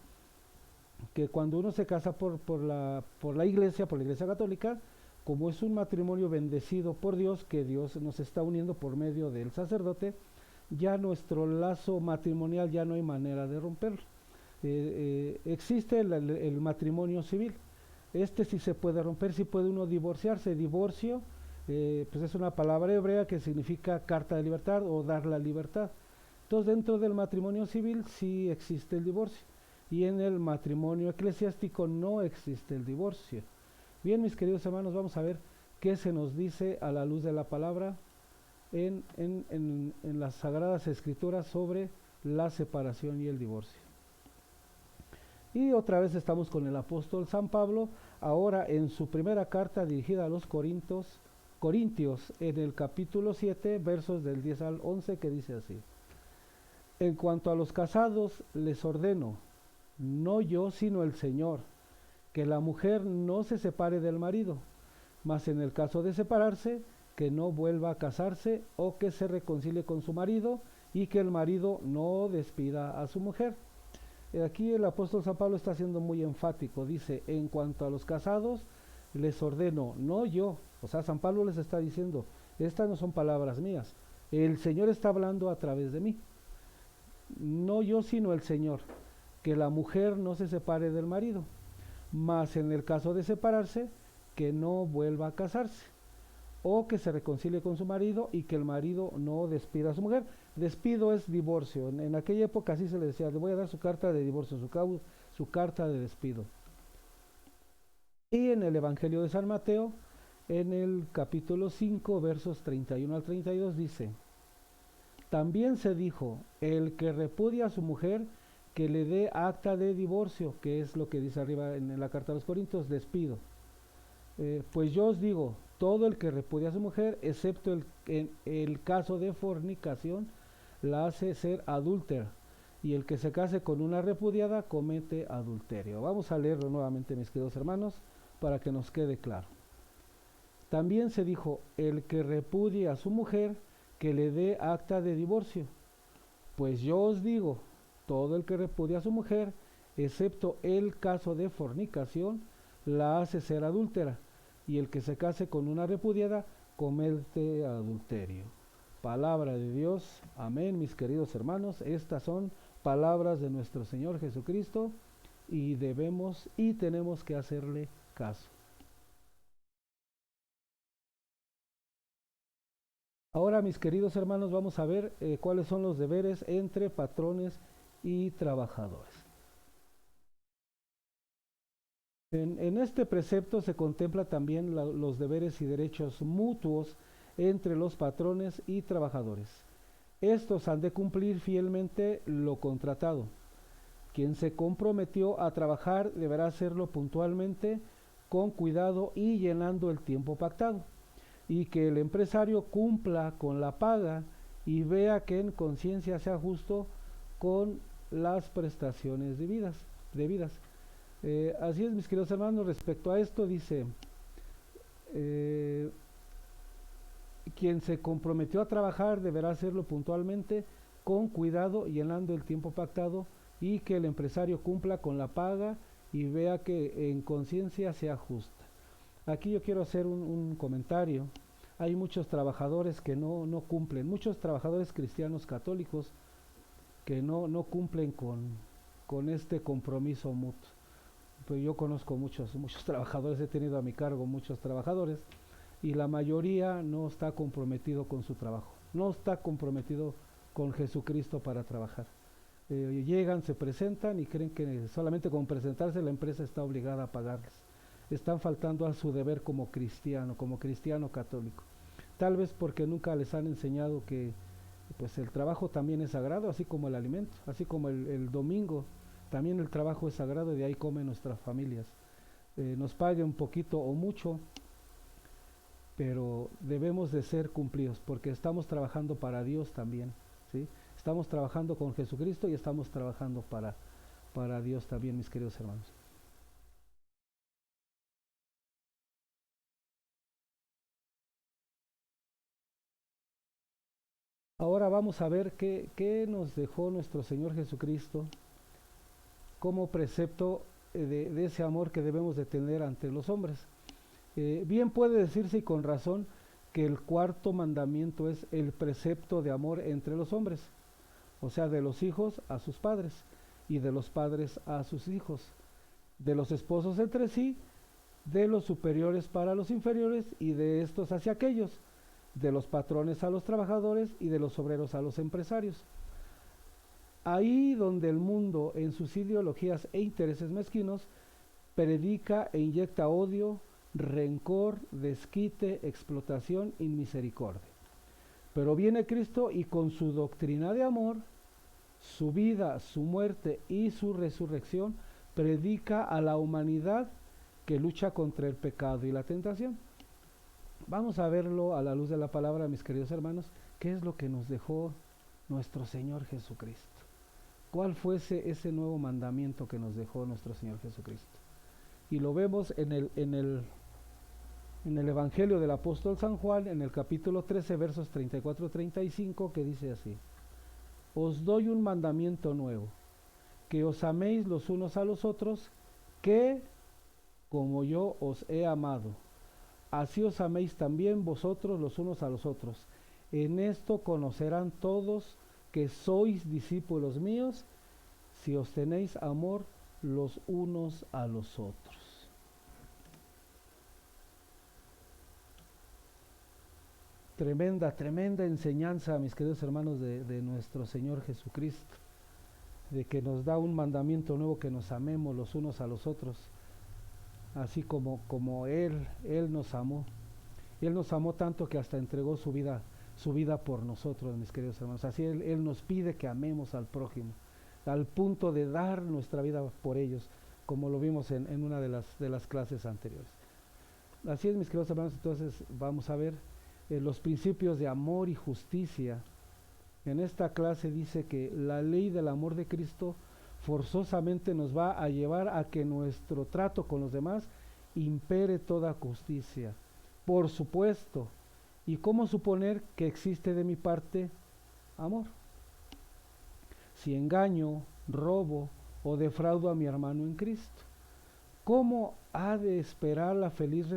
Que cuando uno se casa por la iglesia católica, como es un matrimonio bendecido por Dios, que Dios nos está uniendo por medio del sacerdote, ya nuestro lazo matrimonial ya no hay manera de romperlo. Existe el matrimonio civil. Este sí se puede romper, sí puede uno divorciarse. Divorcio, pues es una palabra hebrea que significa carta de libertad o dar la libertad. Entonces, dentro del matrimonio civil sí existe el divorcio, y en el matrimonio eclesiástico no existe el divorcio. Bien, mis queridos hermanos, vamos a ver qué se nos dice a la luz de la palabra en las Sagradas Escrituras sobre la separación y el divorcio. Y otra vez estamos con el apóstol San Pablo, ahora en su primera carta dirigida a los Corintios, en el capítulo 7, versos del 10 al 11, que dice así: En cuanto a los casados, les ordeno, no yo sino el Señor, que la mujer no se separe del marido, mas en el caso de separarse, que no vuelva a casarse o que se reconcilie con su marido, y que el marido no despida a su mujer. Aquí el apóstol San Pablo está siendo muy enfático, dice, en cuanto a los casados, les ordeno, no yo, o sea, San Pablo les está diciendo, estas no son palabras mías, el Señor está hablando a través de mí, no yo sino el Señor, que la mujer no se separe del marido, mas en el caso de separarse, que no vuelva a casarse, o que se reconcilie con su marido y que el marido no despida a su mujer. Despido es divorcio. En aquella época así se le decía, le voy a dar su carta de divorcio, su carta de despido. Y en el Evangelio de San Mateo, en el capítulo 5, versos 31 al 32, dice: También se dijo, el que repudia a su mujer, que le dé acta de divorcio, que es lo que dice arriba en la carta a los Corintios, despido. Pues yo os digo, todo el que repudia a su mujer, excepto en el caso de fornicación, la hace ser adúltera, y el que se case con una repudiada comete adulterio. Vamos a leerlo nuevamente, mis queridos hermanos, para que nos quede claro. También se dijo, el que repudie a su mujer, que le dé acta de divorcio. Pues yo os digo, todo el que repudia a su mujer, excepto el caso de fornicación, la hace ser adúltera, y el que se case con una repudiada comete adulterio. Palabra de Dios, amén, mis queridos hermanos. Estas son palabras de nuestro Señor Jesucristo, y debemos y tenemos que hacerle caso. Ahora, mis queridos hermanos, vamos a ver cuáles son los deberes entre patrones y trabajadores. En este precepto se contempla también los deberes y derechos mutuos entre los patrones y trabajadores. Estos han de cumplir fielmente lo contratado. Quien se comprometió a trabajar deberá hacerlo puntualmente, con cuidado y llenando el tiempo pactado, y que el empresario cumpla con la paga y vea que en conciencia sea justo con las prestaciones debidas. Así es, mis queridos hermanos, respecto a esto dice, quien se comprometió a trabajar deberá hacerlo puntualmente, con cuidado, llenando el tiempo pactado, y que el empresario cumpla con la paga y vea que en conciencia sea justa. Aquí yo quiero hacer un comentario. Hay muchos trabajadores que no cumplen, muchos trabajadores cristianos católicos que no cumplen con este compromiso mutuo. Pues yo conozco muchos trabajadores, he tenido a mi cargo muchos trabajadores y la mayoría no está comprometido con su trabajo, no está comprometido con Jesucristo para trabajar. Llegan, se presentan y creen que solamente con presentarse la empresa está obligada a pagarles. Están faltando a su deber como cristiano católico. Tal vez porque nunca les han enseñado que pues el trabajo también es sagrado, así como el alimento, así como el domingo, también el trabajo es sagrado y de ahí comen nuestras familias. Nos pague un poquito o mucho, pero debemos de ser cumplidos porque estamos trabajando para Dios también, ¿sí? Estamos trabajando con Jesucristo y estamos trabajando para Dios también, mis queridos hermanos. Ahora vamos a ver qué nos dejó nuestro Señor Jesucristo como precepto de ese amor que debemos de tener ante los hombres. Bien puede decirse y con razón que el cuarto mandamiento es el precepto de amor entre los hombres, o sea, de los hijos a sus padres y de los padres a sus hijos, de los esposos entre sí, de los superiores para los inferiores y de estos hacia aquellos, de los patrones a los trabajadores y de los obreros a los empresarios. Ahí donde el mundo, en sus ideologías e intereses mezquinos, predica e inyecta odio, rencor, desquite, explotación y misericordia. Pero viene Cristo y con su doctrina de amor, su vida, su muerte y su resurrección, predica a la humanidad que lucha contra el pecado y la tentación. Vamos a verlo a la luz de la palabra, mis queridos hermanos, qué es lo que nos dejó nuestro Señor Jesucristo. ¿Cuál fue ese nuevo mandamiento que nos dejó nuestro Señor Jesucristo? Y lo vemos en el Evangelio del apóstol San Juan, en el capítulo 13, versos 34-35, que dice así: Os doy un mandamiento nuevo, que os améis los unos a los otros, que como yo os he amado, así os améis también vosotros los unos a los otros. En esto conocerán todos que sois discípulos míos, si os tenéis amor los unos a los otros. Tremenda enseñanza, mis queridos hermanos, de nuestro Señor Jesucristo, de que nos da un mandamiento nuevo, que nos amemos los unos a los otros, así como Él nos amó. Él nos amó tanto que hasta entregó su vida por nosotros, mis queridos hermanos. Así Él nos pide que amemos al prójimo, al punto de dar nuestra vida por ellos, como lo vimos en una de las clases anteriores. Así es, mis queridos hermanos, entonces vamos a ver los principios de amor y justicia. En esta clase dice que la ley del amor de Cristo forzosamente nos va a llevar a que nuestro trato con los demás impere toda justicia. Por supuesto, ¿y cómo suponer que existe de mi parte amor? Si engaño, robo o defraudo a mi hermano en Cristo, ¿cómo he de esperar la feliz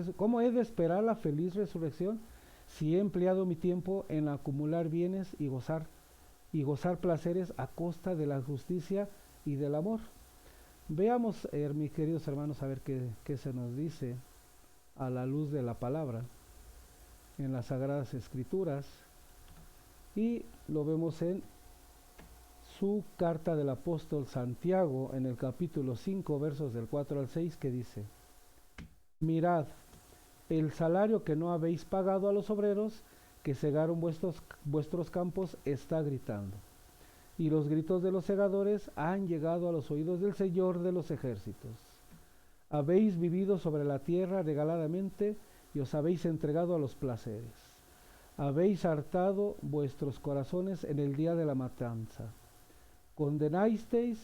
resurrección si he empleado mi tiempo en acumular bienes y gozar placeres a costa de la justicia y del amor? Veamos, mis queridos hermanos, a ver qué se nos dice a la luz de la palabra en las Sagradas Escrituras, y lo vemos en su carta del apóstol Santiago en el capítulo 5, versos del 4 al 6, que dice: Mirad, el salario que no habéis pagado a los obreros que segaron vuestros campos está gritando, y los gritos de los segadores han llegado a los oídos del Señor de los ejércitos. Habéis vivido sobre la tierra regaladamente y os habéis entregado a los placeres. Habéis hartado vuestros corazones en el día de la matanza. Condenasteis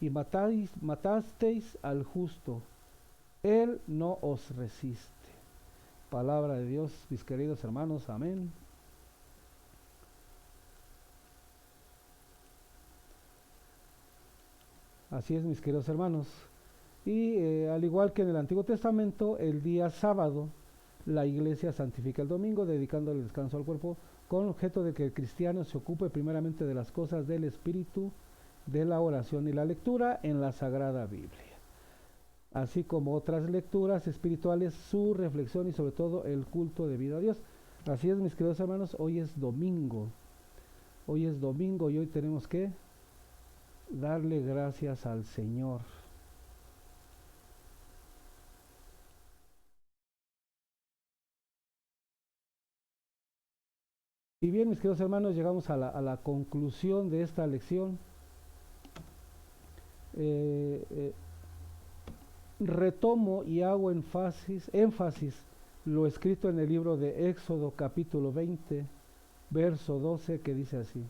y matasteis al justo. Él no os resiste. Palabra de Dios, mis queridos hermanos. Amén. Así es, mis queridos hermanos. Y al igual que en el Antiguo Testamento, el día sábado la iglesia santifica el domingo, dedicando el descanso al cuerpo, con objeto de que el cristiano se ocupe primeramente de las cosas del espíritu, de la oración y la lectura en la Sagrada Biblia, así como otras lecturas espirituales, su reflexión y sobre todo el culto debido a Dios. Así es, mis queridos hermanos, hoy es domingo y hoy tenemos que darle gracias al Señor. Y bien, mis queridos hermanos, llegamos a la conclusión de esta lección. Eh, eh, Retomo y hago énfasis lo escrito en el libro de Éxodo capítulo 20, verso 12, que dice así: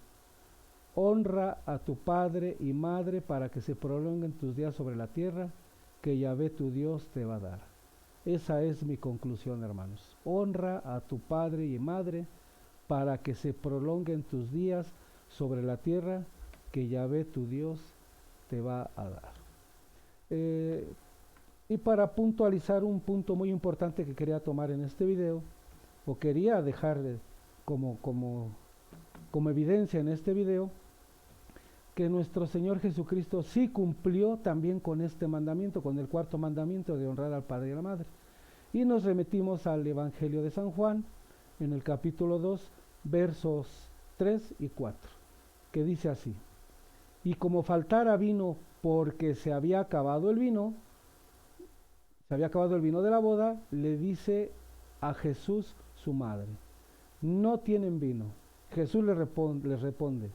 honra a tu padre y madre para que se prolonguen tus días sobre la tierra que Yahvé tu Dios te va a dar. Esa es mi conclusión, hermanos. Honra a tu padre y madre para que se prolonguen tus días sobre la tierra que Yahvé tu Dios te va a dar. Y para puntualizar un punto muy importante que quería tomar en este video, o quería dejar como evidencia en este video, que nuestro Señor Jesucristo sí cumplió también con este mandamiento, con el cuarto mandamiento de honrar al Padre y a la Madre. Y nos remitimos al Evangelio de San Juan, en el capítulo 2, versos 3 y 4, que dice así: y como faltara vino porque se había acabado el vino de la boda, le dice a Jesús su madre: no tienen vino. Jesús les responde: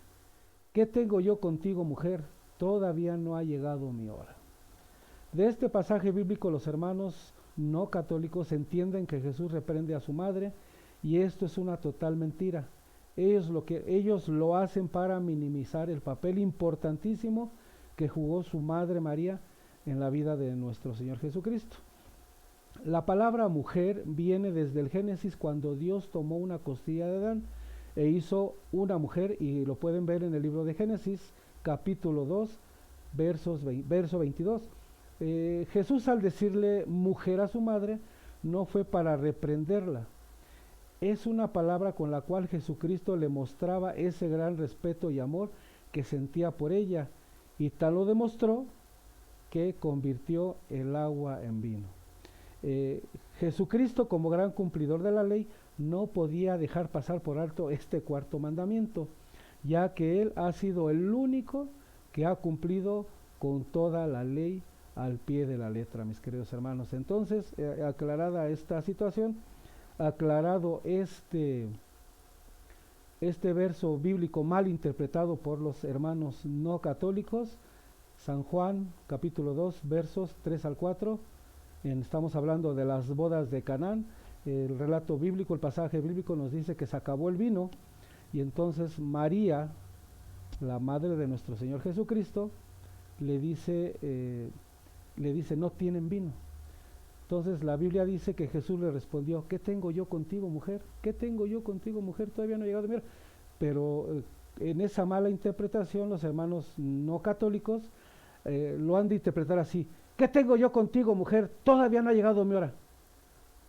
¿qué tengo yo contigo, mujer? Todavía no ha llegado mi hora. De este pasaje bíblico, los hermanos no católicos entienden que Jesús reprende a su madre, y esto es una total mentira. Ellos lo hacen para minimizar el papel importantísimo que jugó su madre María en la vida de nuestro Señor Jesucristo. La palabra mujer viene desde el Génesis, cuando Dios tomó una costilla de Adán e hizo una mujer, y lo pueden ver en el libro de Génesis, capítulo 2, verso 22. Jesús, al decirle mujer a su madre, no fue para reprenderla. Es una palabra con la cual Jesucristo le mostraba ese gran respeto y amor que sentía por ella, y tal lo demostró que convirtió el agua en vino. Jesucristo, como gran cumplidor de la ley, no podía dejar pasar por alto este cuarto mandamiento, ya que Él ha sido el único que ha cumplido con toda la ley al pie de la letra, mis queridos hermanos. Entonces, aclarada esta situación, aclarado este verso bíblico mal interpretado por los hermanos no católicos, San Juan capítulo 2, versos 3 al 4, estamos hablando de las bodas de Canaán. El relato bíblico, el pasaje bíblico nos dice que se acabó el vino, y entonces María, la madre de nuestro Señor Jesucristo, le dice no tienen vino. Entonces la Biblia dice que Jesús le respondió: ¿qué tengo yo contigo, mujer? ¿Qué tengo yo contigo, mujer? Todavía no ha llegado mi hora. Pero en esa mala interpretación, los hermanos no católicos lo han de interpretar así: ¿qué tengo yo contigo, mujer? Todavía no ha llegado mi hora.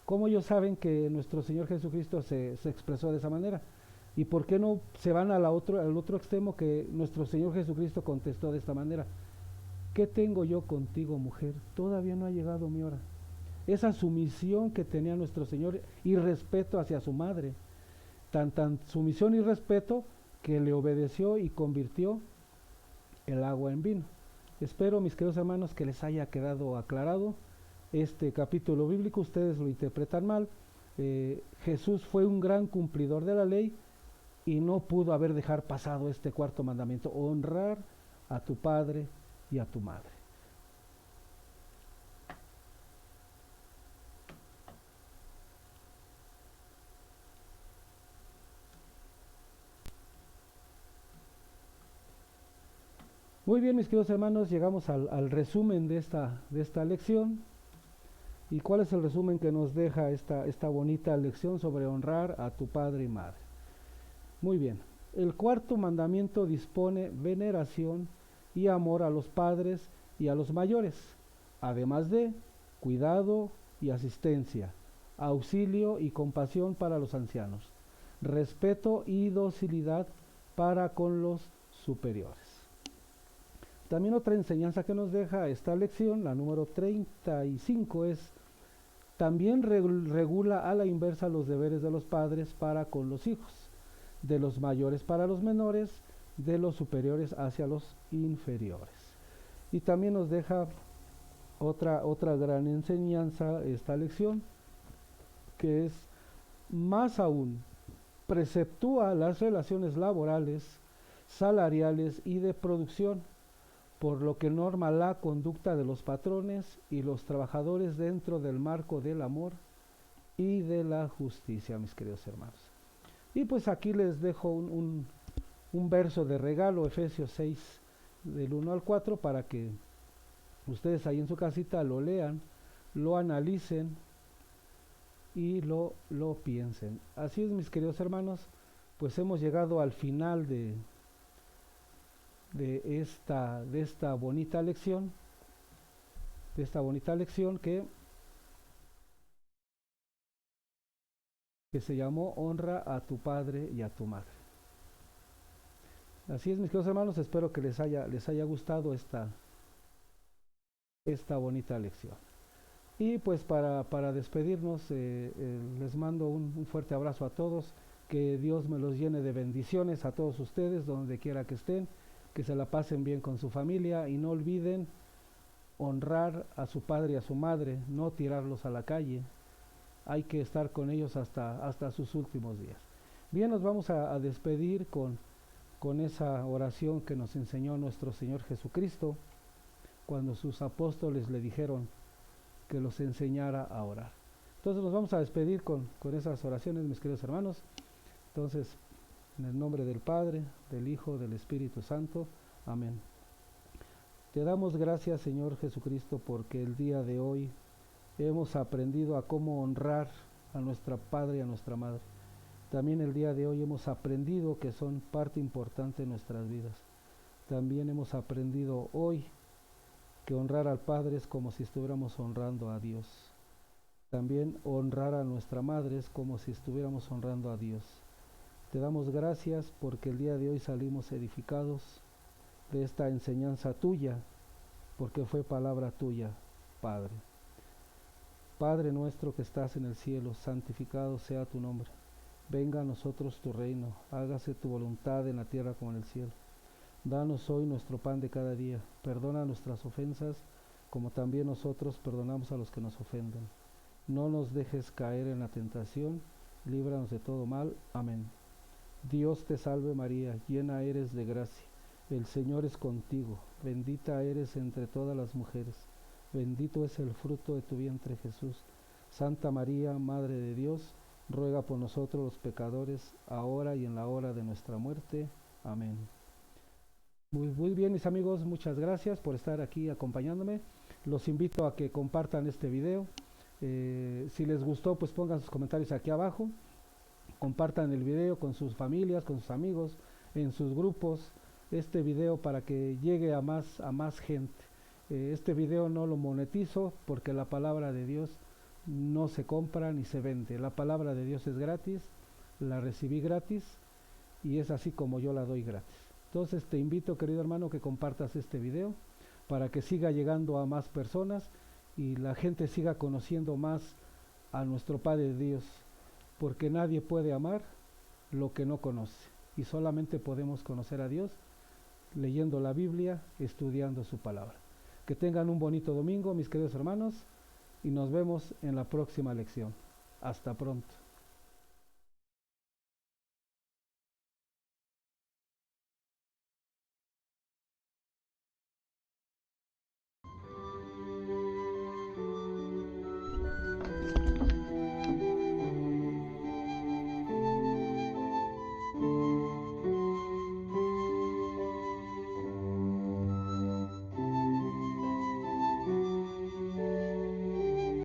¿Cómo ellos saben que nuestro Señor Jesucristo se expresó de esa manera? ¿Y por qué no se van al otro extremo, que nuestro Señor Jesucristo contestó de esta manera: ¿qué tengo yo contigo, mujer? Todavía no ha llegado mi hora. Esa sumisión que tenía nuestro Señor y respeto hacia su madre, tan sumisión y respeto que le obedeció y convirtió el agua en vino. Espero, mis queridos hermanos, que les haya quedado aclarado este capítulo bíblico. Ustedes lo interpretan mal. Jesús fue un gran cumplidor de la ley y no pudo haber dejado pasado este cuarto mandamiento: honrar a tu padre y a tu madre. Muy bien, mis queridos hermanos, llegamos al resumen de esta lección. ¿Y cuál es el resumen que nos deja esta bonita lección sobre honrar a tu padre y madre? Muy bien, el cuarto mandamiento dispone veneración y amor a los padres y a los mayores. además de cuidado y asistencia, auxilio y compasión para los ancianos, respeto y docilidad para con los superiores. También otra enseñanza que nos deja esta lección, la número 35, es también regula a la inversa los deberes de los padres para con los hijos, de los mayores para los menores, de los superiores hacia los inferiores. Y también nos deja otra gran enseñanza esta lección, que es más aún, preceptúa las relaciones laborales, salariales y de producción, por lo que norma la conducta de los patrones y los trabajadores dentro del marco del amor y de la justicia, mis queridos hermanos. Y pues aquí les dejo un verso de regalo, Efesios 6, del 1 al 4, para que ustedes ahí en su casita lo lean, lo analicen y lo piensen. Así es, mis queridos hermanos, pues hemos llegado al final de esta bonita lección, que se llamó Honra a tu padre y a tu madre. Así es, mis queridos hermanos, espero que les haya gustado esta bonita lección. Y pues para despedirnos, les mando un fuerte abrazo a todos, que Dios me los llene de bendiciones a todos ustedes, donde quiera que estén, que se la pasen bien con su familia y no olviden honrar a su padre y a su madre, no tirarlos a la calle, hay que estar con ellos hasta sus últimos días. Bien, nos vamos a despedir con esa oración que nos enseñó nuestro Señor Jesucristo, cuando sus apóstoles le dijeron que los enseñara a orar. Entonces nos vamos a despedir con esas oraciones, mis queridos hermanos. Entonces, en el nombre del Padre, del Hijo, del Espíritu Santo. Amén. Te damos gracias, Señor Jesucristo, porque el día de hoy hemos aprendido a cómo honrar a nuestra Padre y a nuestra Madre. También el día de hoy hemos aprendido que son parte importante de nuestras vidas. También hemos aprendido hoy que honrar al Padre es como si estuviéramos honrando a Dios. También honrar a nuestra Madre es como si estuviéramos honrando a Dios. Te damos gracias porque el día de hoy salimos edificados de esta enseñanza tuya, porque fue palabra tuya, Padre. Padre nuestro que estás en el cielo, santificado sea tu nombre. Venga a nosotros tu reino, hágase tu voluntad en la tierra como en el cielo. Danos hoy nuestro pan de cada día, perdona nuestras ofensas, como también nosotros perdonamos a los que nos ofenden. No nos dejes caer en la tentación, líbranos de todo mal. Amén. Dios te salve María, llena eres de gracia, el Señor es contigo, bendita eres entre todas las mujeres, bendito es el fruto de tu vientre Jesús. Santa María, Madre de Dios, ruega por nosotros los pecadores, ahora y en la hora de nuestra muerte. Amén. Muy bien, mis amigos, muchas gracias por estar aquí acompañándome. Los invito a que compartan este video. Si les gustó, pues pongan sus comentarios aquí abajo. Compartan el video con sus familias, con sus amigos, en sus grupos, este video para que llegue a más gente. Este video no lo monetizo porque la palabra de Dios no se compra ni se vende. La palabra de Dios es gratis, la recibí gratis y es así como yo la doy gratis. Entonces te invito, querido hermano, que compartas este video para que siga llegando a más personas y la gente siga conociendo más a nuestro Padre Dios, porque nadie puede amar lo que no conoce y solamente podemos conocer a Dios leyendo la Biblia, estudiando su palabra. Que tengan un bonito domingo, mis queridos hermanos, y nos vemos en la próxima lección. Hasta pronto.